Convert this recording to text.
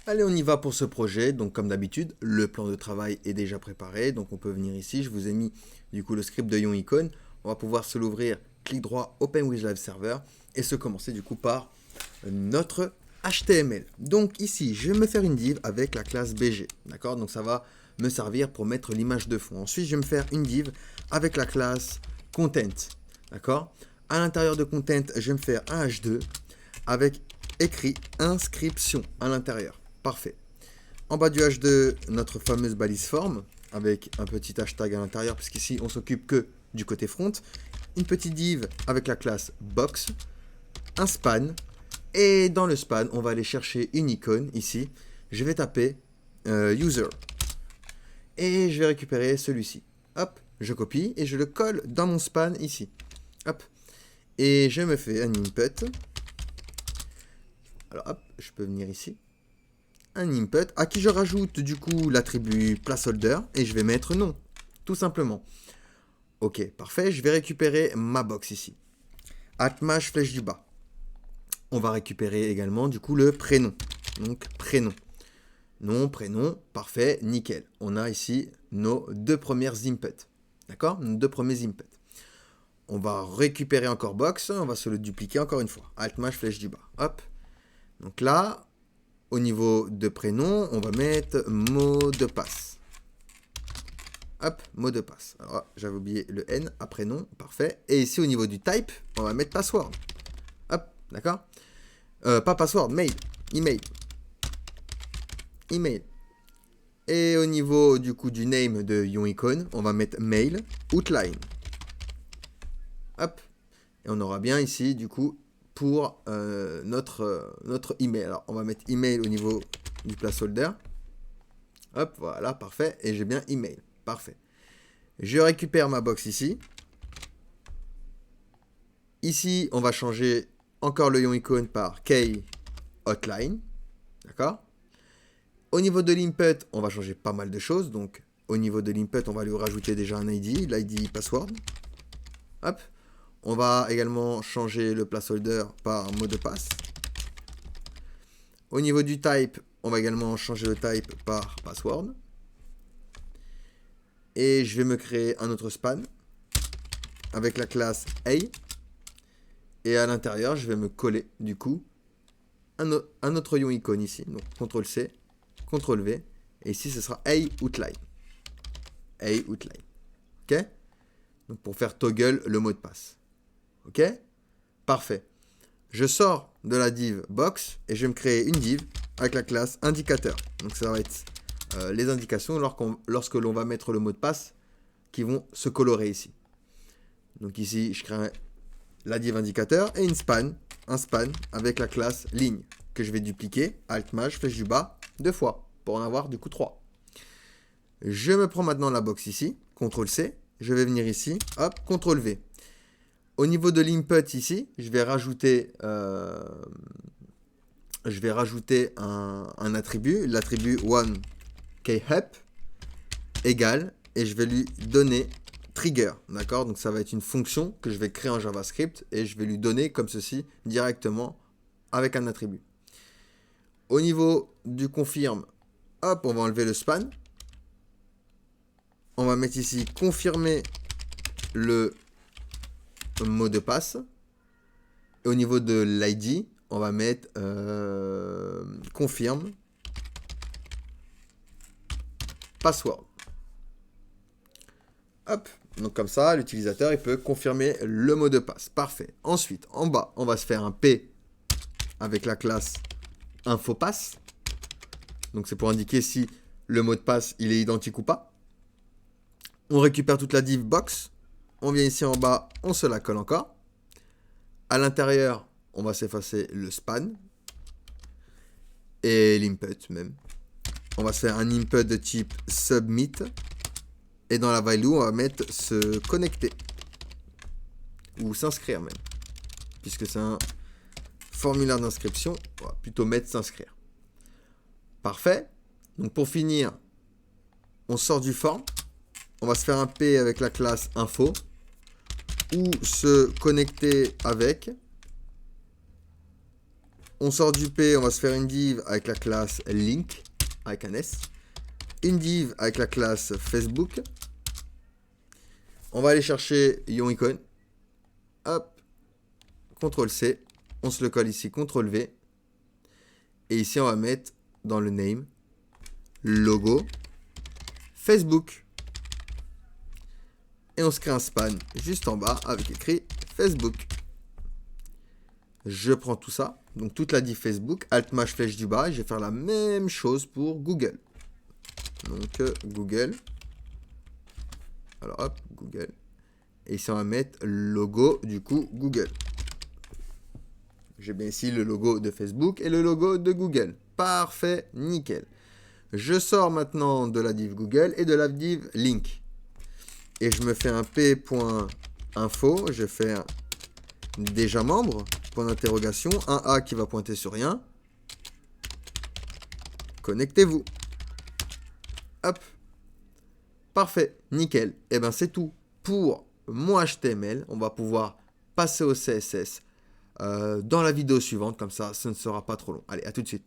Allez, on y va pour ce projet. Donc, comme d'habitude, le plan de travail est déjà préparé. Donc, on peut venir ici. Je vous ai mis du coup le script de YonIcon. On va pouvoir se l'ouvrir, clic droit, Open with Live Server et se commencer du coup par notre HTML. Donc, ici, je vais me faire une div avec la classe BG. D'accord? Donc, ça va me servir pour mettre l'image de fond. Ensuite, je vais me faire une div avec la classe Content. D'accord? À l'intérieur de Content, je vais me faire un H2 avec écrit inscription à l'intérieur. Parfait. En bas du H2, notre fameuse balise forme avec un petit hashtag à l'intérieur, puisqu'ici on s'occupe que du côté front. Une petite div avec la classe box, un span, et dans le span, on va aller chercher une icône ici. Je vais taper user et je vais récupérer celui-ci. Hop, je copie et je le colle dans mon span ici. Hop, et je me fais un input. Alors hop, je peux venir ici. Un input à qui je rajoute du coup l'attribut placeholder et je vais mettre nom, tout simplement. Ok, parfait, je vais récupérer ma box ici. @maj flèche du bas. On va récupérer également du coup le prénom. Donc prénom. Nom, prénom, parfait, nickel. On a ici nos deux premières inputs. D'accord? Nos deux premiers inputs. On va récupérer encore box, on va se le dupliquer encore une fois. @maj flèche du bas. Hop. Donc là, au niveau de prénom, on va mettre mot de passe. Hop, mot de passe. Alors, j'avais oublié le N à prénom, parfait. Et ici, au niveau du type, on va mettre password. Hop, d'accord? Pas password, mail, email. Email. Et au niveau du coup du name de YonIcon, on va mettre mail, outline. Hop. Et on aura bien ici, du coup, pour notre email. Alors, on va mettre email au niveau du placeholder. Hop, voilà, parfait. Et j'ai bien email. Parfait. Je récupère ma box ici. Ici, on va changer encore le YonIcon par key outline. D'accord? Au niveau de l'input, on va changer pas mal de choses. Donc, au niveau de l'input, on va lui rajouter déjà un ID, l'ID password. Hop. On va également changer le placeholder par mot de passe. Au niveau du type, on va également changer le type par password. Et je vais me créer un autre span avec la classe A. Et à l'intérieur, je vais me coller du coup un autre YonIcon ici. Donc CTRL-C, CTRL-V. Et ici, ce sera A outline. A outline. OK? Donc pour faire toggle le mot de passe. OK? Parfait. Je sors de la div box et je vais me créer une div avec la classe indicateur. Donc ça va être les indications lorsque l'on va mettre le mot de passe qui vont se colorer ici. Donc ici, je crée la div indicateur et un span avec la classe ligne que je vais dupliquer, Alt-Maj, flèche du bas, 2 fois pour en avoir du coup 3. Je me prends maintenant la box ici, CTRL-C, je vais venir ici, hop, CTRL-V. Au niveau de l'input ici, je vais rajouter un attribut, l'attribut onekHep égale, et je vais lui donner trigger, d'accord? Donc ça va être une fonction que je vais créer en JavaScript et je vais lui donner comme ceci directement avec un attribut. Au niveau du confirme, hop, on va enlever le span. On va mettre ici confirmer le mot de passe. Et au niveau de l'ID, on va mettre confirme password. Hop, donc comme ça, l'utilisateur il peut confirmer le mot de passe. Parfait. Ensuite, en bas, on va se faire un P avec la classe infopass. Donc c'est pour indiquer si le mot de passe il est identique ou pas. On récupère toute la div box. On vient ici en bas, on se la colle encore. À l'intérieur, on va s'effacer le span et l'input même. On va se faire un input de type submit. Et dans la value, on va mettre se connecter. Ou s'inscrire même. Puisque c'est un formulaire d'inscription. On va plutôt mettre s'inscrire. Parfait. Donc pour finir, on sort du form. On va se faire un P avec la classe info. Ou se connecter avec. On sort du P, on va se faire une div avec la classe link, avec un S. Une div avec la classe Facebook. On va aller chercher YouIcon. Hop. CTRL C. On se le colle ici, CTRL V. Et ici, on va mettre dans le name, logo, Facebook. Et on se crée un span juste en bas avec écrit Facebook. Je prends tout ça, donc toute la div Facebook, Alt-Maj flèche du bas, et je vais faire la même chose pour Google. Donc Google. Alors hop, Google. Et ici on va mettre logo du coup Google. J'ai bien ici le logo de Facebook et le logo de Google. Parfait, nickel. Je sors maintenant de la div Google et de la div link. Et je me fais un p.info, je vais faire déjà membre, point d'interrogation, un A qui va pointer sur rien. Connectez-vous. Hop. Parfait, nickel. Et bien c'est tout pour mon HTML. On va pouvoir passer au CSS dans la vidéo suivante, comme ça, ce ne sera pas trop long. Allez, à tout de suite.